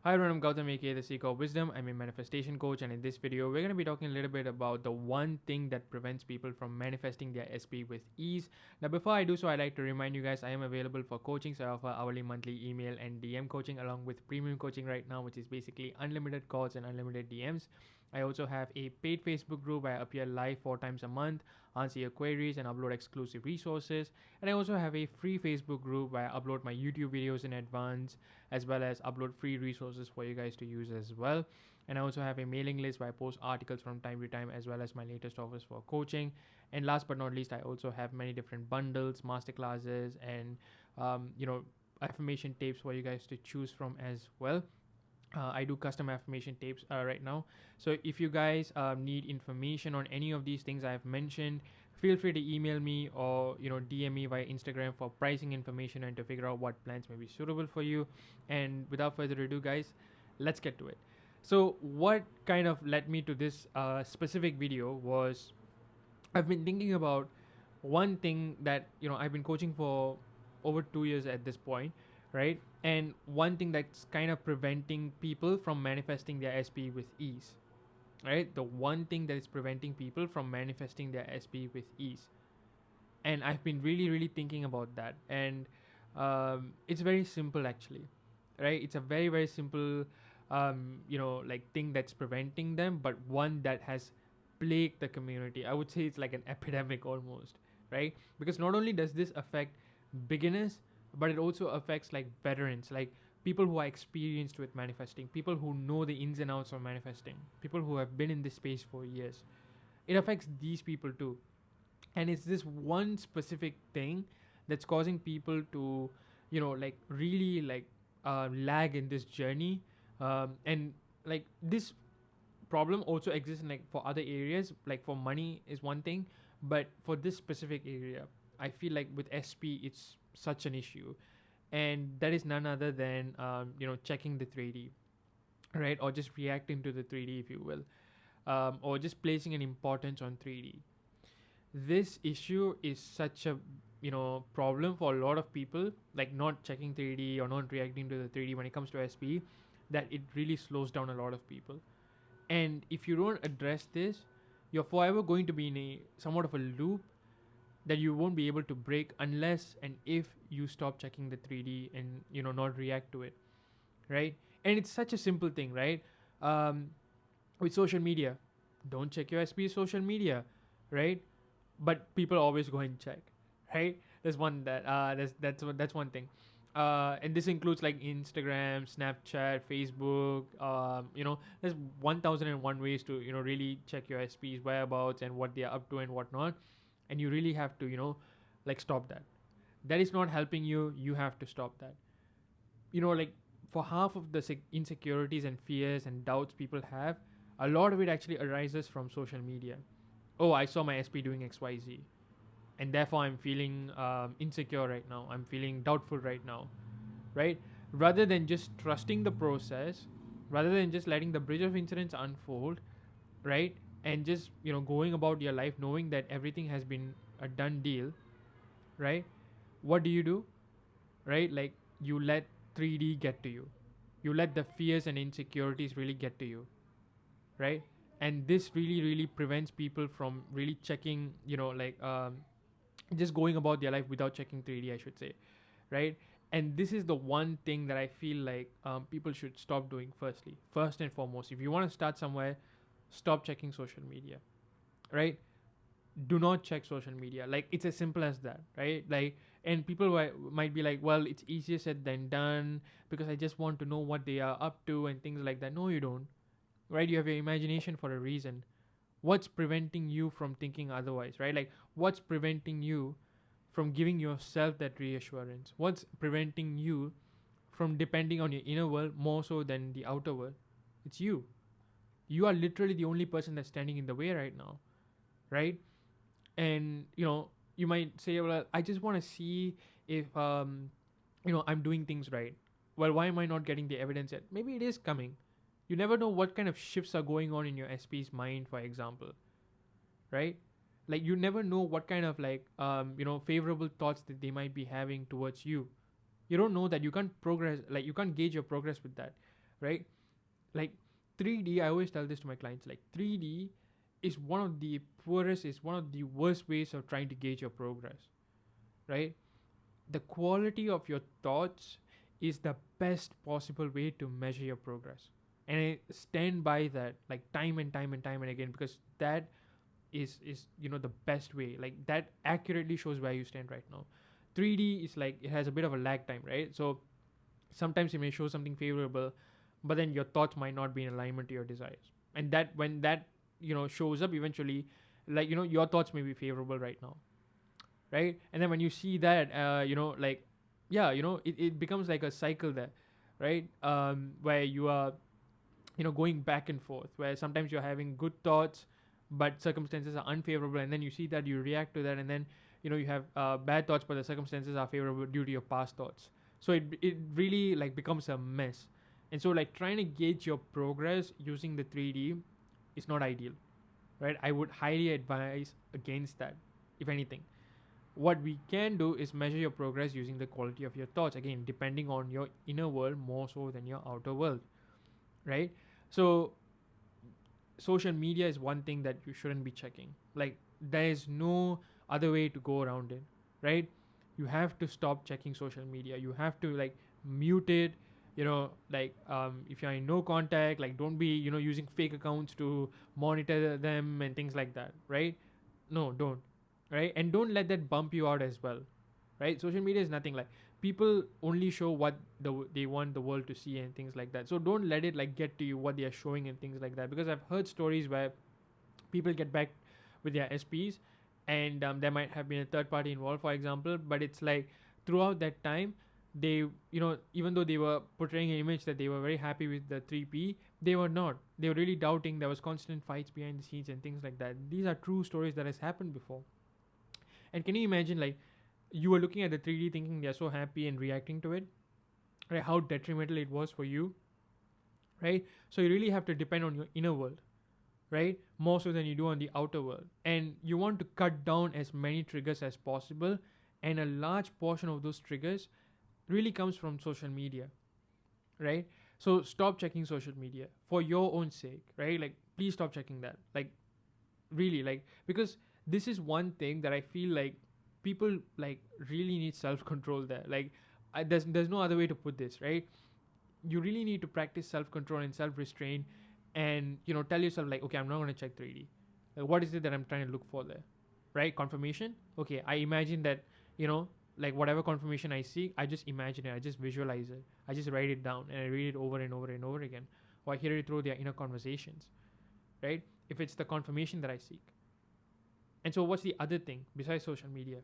Hi everyone, I'm Gautam aka The Seeker of Wisdom. I'm a manifestation coach, and in this video, we're going to be talking a little bit about the one thing that prevents people from manifesting their SP with ease. Now, before I do so, I'd like to remind you guys I am available for coaching. So I offer hourly, monthly, email, and DM coaching along with premium coaching right now, which is basically unlimited calls and unlimited DMs. I also have a paid Facebook group where I appear live 4 times a month, answer your queries, and upload exclusive resources. And I also have a free Facebook group where I upload my YouTube videos in advance, as well as upload free resources for you guys to use as well. And I also have a mailing list where I post articles from time to time, as well as my latest offers for coaching. And last but not least, I also have many different bundles, masterclasses, and affirmation tapes for you guys to choose from as well. I do custom affirmation tapes right now. So if you guys need information on any of these things I've mentioned, feel free to email me or DM me via Instagram for pricing information and to figure out what plans may be suitable for you. And without further ado, guys, let's get to it. So what kind of led me to this specific video was I've been thinking about one thing that I've been coaching for over 2 years at this point, right? And one thing that's kind of preventing people from manifesting their SP with ease, right? The one thing that is preventing people from manifesting their SP with ease. And I've been really, really thinking about that. And it's very simple, actually, right? It's a very, very simple, thing that's preventing them, but one that has plagued the community. I would say it's like an epidemic almost, right? Because not only does this affect beginners, but it also affects like veterans, like people who are experienced with manifesting, people who know the ins and outs of manifesting, people who have been in this space for years. It affects these people too. And it's this one specific thing that's causing people to really lag in this journey. And like this problem also exists in like for other areas, like for money is one thing, but for this specific area, I feel like with SP it's such an issue. And that is none other than checking the 3D, right? Or just reacting to the 3D, if you will. Or just placing an importance on 3D. This issue is such a problem for a lot of people, like not checking 3D or not reacting to the 3D when it comes to SP, that it really slows down a lot of people. And if you don't address this, you're forever going to be in a somewhat of a loop that you won't be able to break unless and if you stop checking the 3D and not react to it, right? And it's such a simple thing, right? um, with social media, don't check your SP social media, right? But people always go and check, right? There's one that that's one thing. And this includes like Instagram, Snapchat, Facebook. There's 1001 ways to really check your SP's whereabouts and what they're up to and whatnot. And you really have to like stop that. That is not helping you. You have to stop that. Like for half of the insecurities and fears and doubts people have, a lot of it actually arises from social media. Oh, I saw my SP doing XYZ, and therefore I'm feeling insecure right now. I'm feeling doubtful right now, right? Rather than just trusting the process, rather than just letting the bridge of incidents unfold, right? And just going about your life knowing that everything has been a done deal, right? What do, right? Like you let 3D get to you. You let the fears and insecurities really get to you, right? And this really, really prevents people from really checking, just going about their life without checking 3D, I should say, right? And this is the one thing that I feel like people should stop doing. First and foremost, if you want to start somewhere, stop checking social media, right? Do not check social media. Like it's as simple as that, right? Like, and people might be like, well, it's easier said than done because I just want to know what they are up to and things like that. No, you don't, right? You have your imagination for a reason. What's preventing you from thinking otherwise, right? Like what's preventing you from giving yourself that reassurance? What's preventing you from depending on your inner world more so than the outer world? It's you. You are literally the only person that's standing in the way right now, right? And you might say, well, I just want to see if I'm doing things right. Well, why am I not getting the evidence yet? Maybe it is coming. You never know what kind of shifts are going on in your SP's mind, for example, right? Like you never know what kind of like favorable thoughts that they might be having towards you. You don't know that. You can't progress, like you can't gauge your progress with that. right? Like 3D, I always tell this to my clients, like 3D is one of the poorest, is one of the worst ways of trying to gauge your progress, right? The quality of your thoughts is the best possible way to measure your progress. And I stand by that like time and time and time and again, because that is the best way. Like that accurately shows where you stand right now. 3D is like it has a bit of a lag time, right? So sometimes it may show something favorable, but then your thoughts might not be in alignment to your desires. And that when that shows up eventually, like your thoughts may be favorable right now, right? And then when you see that like yeah, it becomes like a cycle there, right? Where you are going back and forth, where sometimes you're having good thoughts but circumstances are unfavorable, and then you see that, you react to that, and then you have bad thoughts but the circumstances are favorable due to your past thoughts. So it really like becomes a mess. And so like trying to gauge your progress using the 3D is not ideal, right? I would highly advise against that. If anything, what we can do is measure your progress using the quality of your thoughts, again depending on your inner world more so than your outer world, right? So social media is one thing that you shouldn't be checking. Like there is no other way to go around it, right? You have to stop checking social media. You have to like mute it. Like if you're in no contact, like don't be using fake accounts to monitor them and things like that, right? No, don't. Right? And don't let that bump you out as well, right? Social media is nothing. Like people only show what they want the world to see and things like that. So don't let it like get to you what they are showing and things like that, because I've heard stories where people get back with their SPs, and there might have been a third party involved, for example, but it's like throughout that time they even though they were portraying an image that they were very happy with the 3P, they were not. They were really doubting. There was constant fights behind the scenes and things like that. These are true stories that has happened before. And can you imagine, like, you were looking at the 3D thinking they're so happy and reacting to it, right? How detrimental it was for you, right? So you really have to depend on your inner world, right? More so than you do on the outer world. And you want to cut down as many triggers as possible. And a large portion of those triggers really comes from social media, right? So stop checking social media for your own sake, right? Like, please stop checking that. Like, really, like, because this is one thing that I feel like people like really need self-control there. Like there's no other way to put this, right? You really need to practice self-control and self-restraint, and tell yourself like, okay, I'm not going to check 3D. Like, what is it that I'm trying to look for there, right? Confirmation. Okay, I imagine that like whatever confirmation I seek, I just imagine it, I just visualize it, I just write it down and I read it over and over and over again, or I hear it through their inner conversations, right? If it's the confirmation that I seek. And so what's the other thing besides social media?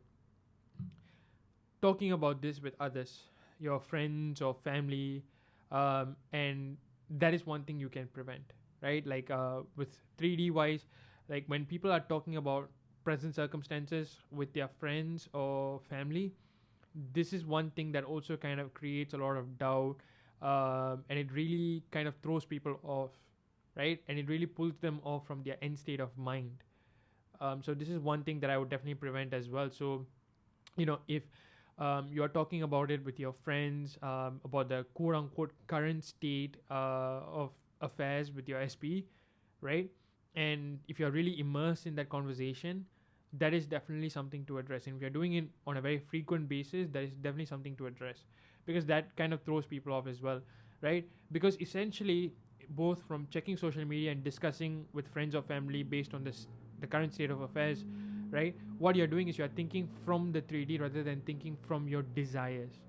Talking about this with others, your friends or family, and that is one thing you can prevent, right? Like with 3D wise, like when people are talking about present circumstances with their friends or family, this is one thing that also kind of creates a lot of doubt, and it really kind of throws people off, right? And it really pulls them off from their end state of mind. So this is one thing that I would definitely prevent as well. So if you are talking about it with your friends, about the quote unquote current state of affairs with your SP, right? And if you're really immersed in that conversation, that is definitely something to address. And if you're doing it on a very frequent basis, that is definitely something to address, because that kind of throws people off as well, right? Because essentially, both from checking social media and discussing with friends or family based on the current state of affairs, right? What you're doing is you're thinking from the 3D rather than thinking from your desires,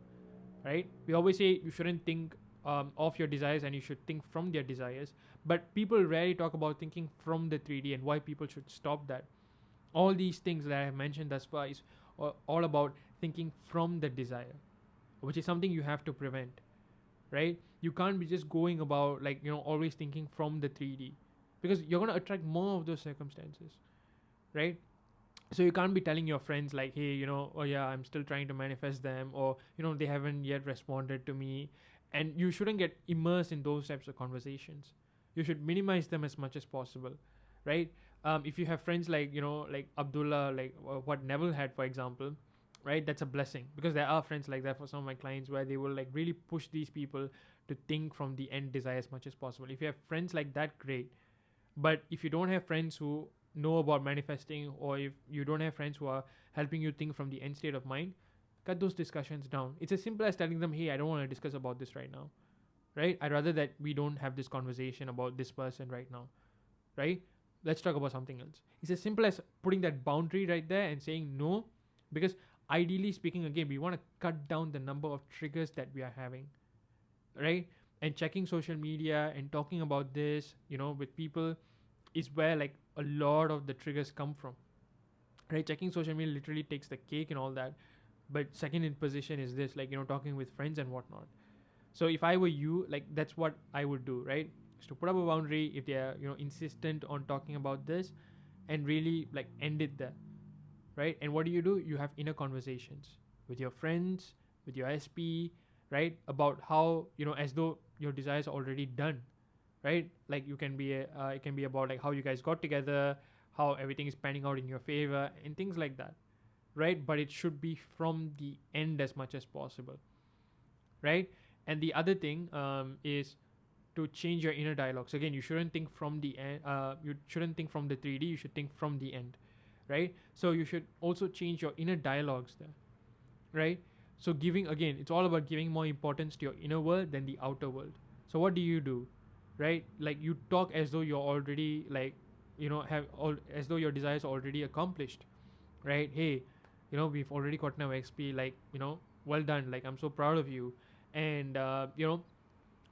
right? We always say you shouldn't think of your desires, and you should think from their desires. But people rarely talk about thinking from the 3D and why people should stop that. All these things that I have mentioned thus far is all about thinking from the desire, which is something you have to prevent, right? You can't be just going about like always thinking from the 3D, because you're going to attract more of those circumstances, right? So you can't be telling your friends like, hey, oh yeah, I'm still trying to manifest them, or they haven't yet responded to me. And you shouldn't get immersed in those types of conversations. You should minimize them as much as possible, right? If you have friends like like Abdullah, like what Neville had, for example, right? That's a blessing, because there are friends like that for some of my clients, where they will like really push these people to think from the end desire as much as possible. If you have friends like that, great. But if you don't have friends who know about manifesting, or if you don't have friends who are helping you think from the end state of mind, cut those discussions down. It's as simple as telling them, hey, I don't want to discuss about this right now, right? I'd rather that we don't have this conversation about this person right now, right? Let's talk about something else. It's as simple as putting that boundary right there and saying no, because ideally speaking, again, we want to cut down the number of triggers that we are having, right? And checking social media and talking about this, with people, is where like a lot of the triggers come from, right? Checking social media literally takes the cake and all that, but second in position is this, like, talking with friends and whatnot. So if I were you, like, that's what I would do, right? Is to put up a boundary if they are, insistent on talking about this, and really like end it there, right? And what do? You have inner conversations with your friends, with your SP, right? About how, as though your desires are already done, right? Like you can be it can be about like how you guys got together, how everything is panning out in your favor, and things like that, right? But it should be from the end as much as possible, right? And the other thing is to change your inner dialogues. Again, you shouldn't think from the end. You shouldn't think from the 3D. You should think from the end, right? So you should also change your inner dialogues there, right? So giving, again, it's all about giving more importance to your inner world than the outer world. So what do, right? Like you talk as though you're already like, have all as though your desires are already accomplished, right? Hey, we've already gotten our XP, like, well done, like I'm so proud of you. And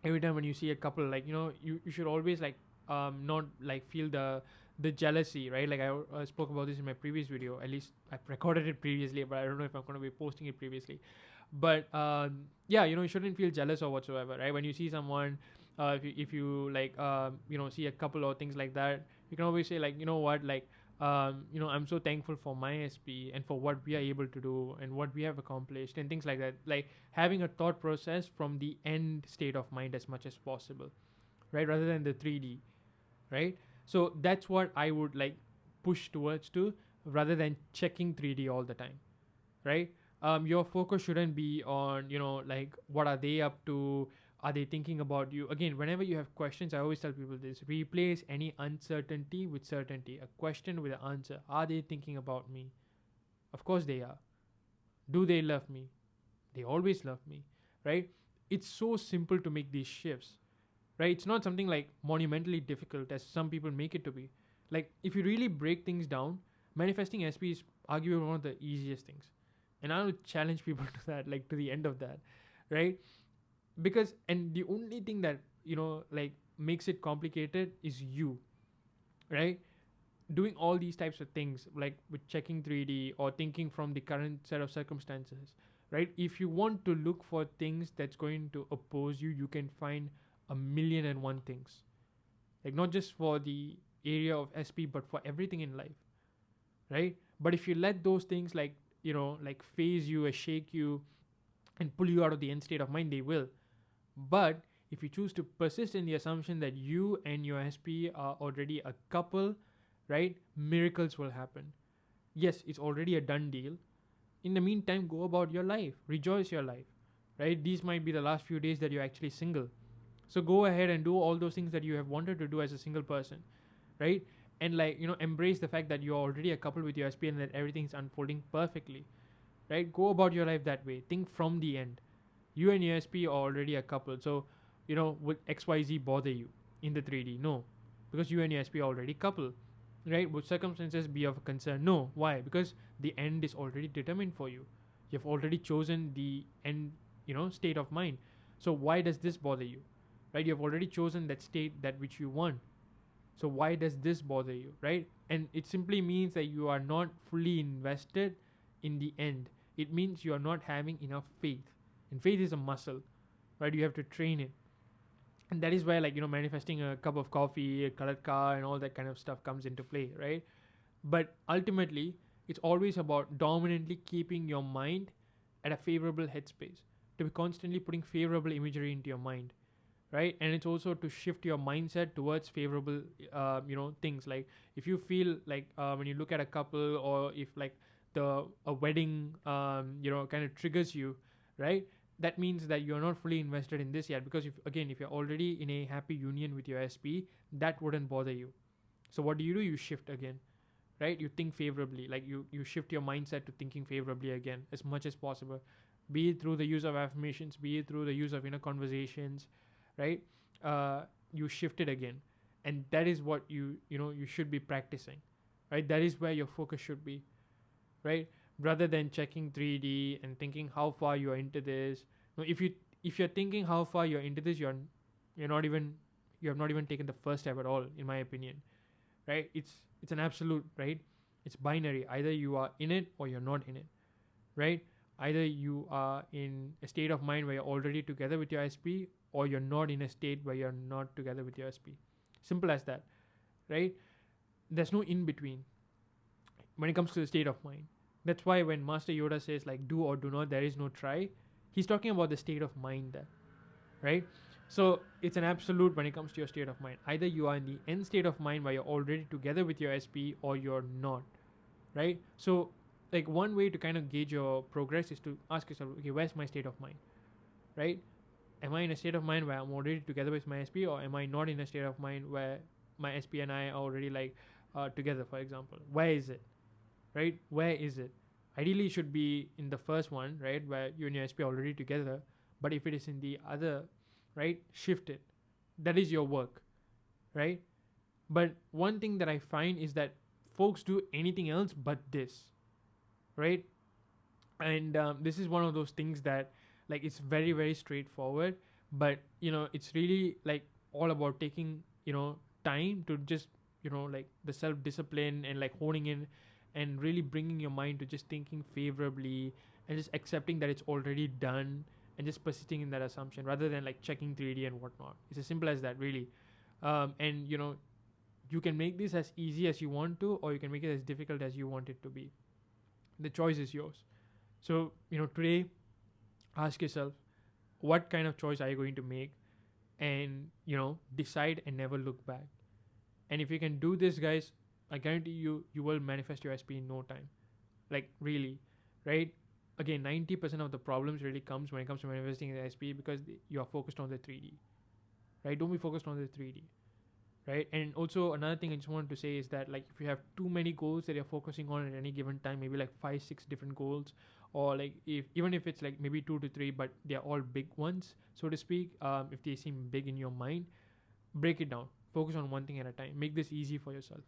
every time when you see a couple, like, you should always like not like feel the jealousy, right? Like I spoke about this in my previous video. At least I've recorded it previously, but I don't know if I'm going to be posting it previously. But yeah, you shouldn't feel jealous or whatsoever, right? When you see someone, if you like see a couple or things like that, you can always say like, what, like I'm so thankful for my SP and for what we are able to do and what we have accomplished and things like that. Like having a thought process from the end state of mind as much as possible, right? Rather than the 3D, right? So that's what I would like push towards to, rather than checking 3D all the time, right? Your focus shouldn't be on, like what are they up to, are they thinking about you? Again, whenever you have questions, I always tell people this: replace any uncertainty with certainty. A question with an answer. Are they thinking about me? Of course they are. Do they love me? They always love me, right? It's so simple to make these shifts, right? It's not something like monumentally difficult as some people make it to be. Like if you really break things down, manifesting SP is arguably one of the easiest things. And I will challenge people to that, like to the end of that, right? Because, and the only thing that, like makes it complicated is you, right? Doing all these types of things, like with checking 3D or thinking from the current set of circumstances, right? If you want to look for things that's going to oppose you, you can find a million and one things, like not just for the area of SP but for everything in life, right? But if you let those things like, like phase you or shake you and pull you out of the end state of mind, they will. But if you choose to persist in the assumption that you and your SP are already a couple, right, miracles will happen. Yes, it's already a done deal. In the meantime, go about your life, rejoice your life, right? These might be the last few days that you're actually single. So go ahead and do all those things that you have wanted to do as a single person, right? And like, embrace the fact that you're already a couple with your SP and that everything's unfolding perfectly, right? Go about your life that way. Think from the end. You and your SP are already a couple. So, would XYZ bother you in the 3D? No. Because you and your SP are already couple, right? Would circumstances be of concern? No. Why? Because the end is already determined for you. You've already chosen the end, state of mind. So why does this bother you, right? You've already chosen that state, that which you want. So why does this bother you, right? And it simply means that you are not fully invested in the end. It means you are not having enough faith. And faith is a muscle, right? You have to train it. And that is where, like, manifesting a cup of coffee, a colored car, and all that kind of stuff comes into play, right? But ultimately, it's always about dominantly keeping your mind at a favorable headspace, to be constantly putting favorable imagery into your mind, right? And it's also to shift your mindset towards favorable things. Like if you feel like when you look at a couple, or if like a wedding kind of triggers you, right? that means that you're not fully invested in this yet, because if you're already in a happy union with your SP, that wouldn't bother you. So what do? You shift again, right? You think favorably, like you shift your mindset to thinking favorably again as much as possible, be it through the use of affirmations, be it through the use of conversations, right? You shift it again, and that is what you should be practicing, right? That is where your focus should be, right? Rather than checking 3D and thinking how far you are into this. No, if you're thinking how far you're into this, you're not even you have not even taken the first step at all, in my opinion, right? It's an absolute, right? It's binary. Either you are in it or you're not in it, right? Either you are in a state of mind where you're already together with your SP, or you're not in a state where you're not together with your SP. Simple as that, right? There's no in between when it comes to the state of mind. That's why when Master Yoda says like do or do not, there is no try, he's talking about the state of mind there, right? So it's an absolute when it comes to your state of mind. Either you are in the end state of mind where you're already together with your SP, or you're not, right? So like one way to kind of gauge your progress is to ask yourself, okay, where's my state of mind, right? Am I in a state of mind where I'm already together with my SP, or am I not in a state of mind where my SP and I are already like together, for example? Where is it, right? Where is it? Ideally, it should be in the first one, right, where you and your SP are already together. But if it is in the other, right, shift it. That is your work, right? But one thing that I find is that folks do anything else but this, right? And this is one of those things that like it's very very straightforward, but it's really like all about taking time to just like the self discipline and like honing in and really bringing your mind to just thinking favorably and just accepting that it's already done and just persisting in that assumption rather than like checking 3D and whatnot. It's as simple as that, really. And you can make this as easy as you want to, or you can make it as difficult as you want it to be. The choice is yours. So today, ask yourself, what kind of choice are you going to make, and decide and never look back. And if you can do this, guys, I guarantee you will manifest your SP in no time. Like really, right? Again, 90% of the problems really comes when it comes to manifesting the SP because you are focused on the 3D, right? Don't be focused on the 3D, right? And also another thing I just wanted to say is that like if you have too many goals that you're focusing on at any given time, maybe like 5-6 different goals, or like even if it's like maybe 2 to 3, but they're all big ones, so to speak. If they seem big in your mind, break it down. Focus on one thing at a time. Make this easy for yourself.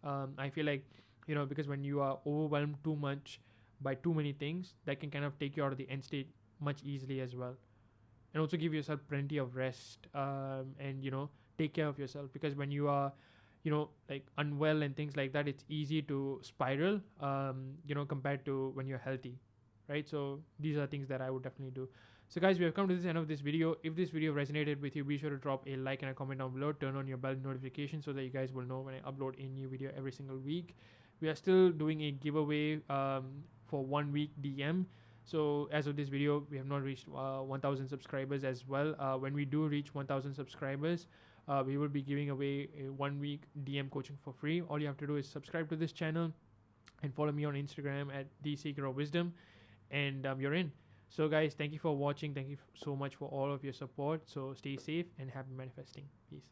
I feel like because when you are overwhelmed too much by too many things, that can kind of take you out of the end state much easily as well. And also give yourself plenty of rest, and take care of yourself, because when you are like unwell and things like that, it's easy to spiral, compared to when you're healthy, right? So these are things that I would definitely do. So guys, we have come to the end of this video. If this video resonated with you, be sure to drop a like and a comment down below. Turn on your bell notification so that you guys will know when I upload a new video every single week. We are still doing a giveaway for 1 week DM. So as of this video, we have not reached 1000 subscribers as well. When we do reach 1000 subscribers, we will be giving away a 1 week DM coaching for free. All you have to do is subscribe to this channel and follow me on Instagram at TheSeekerOfWisdom, and you're in. So guys, thank you for watching. Thank you so much for all of your support. So stay safe and happy manifesting. Peace.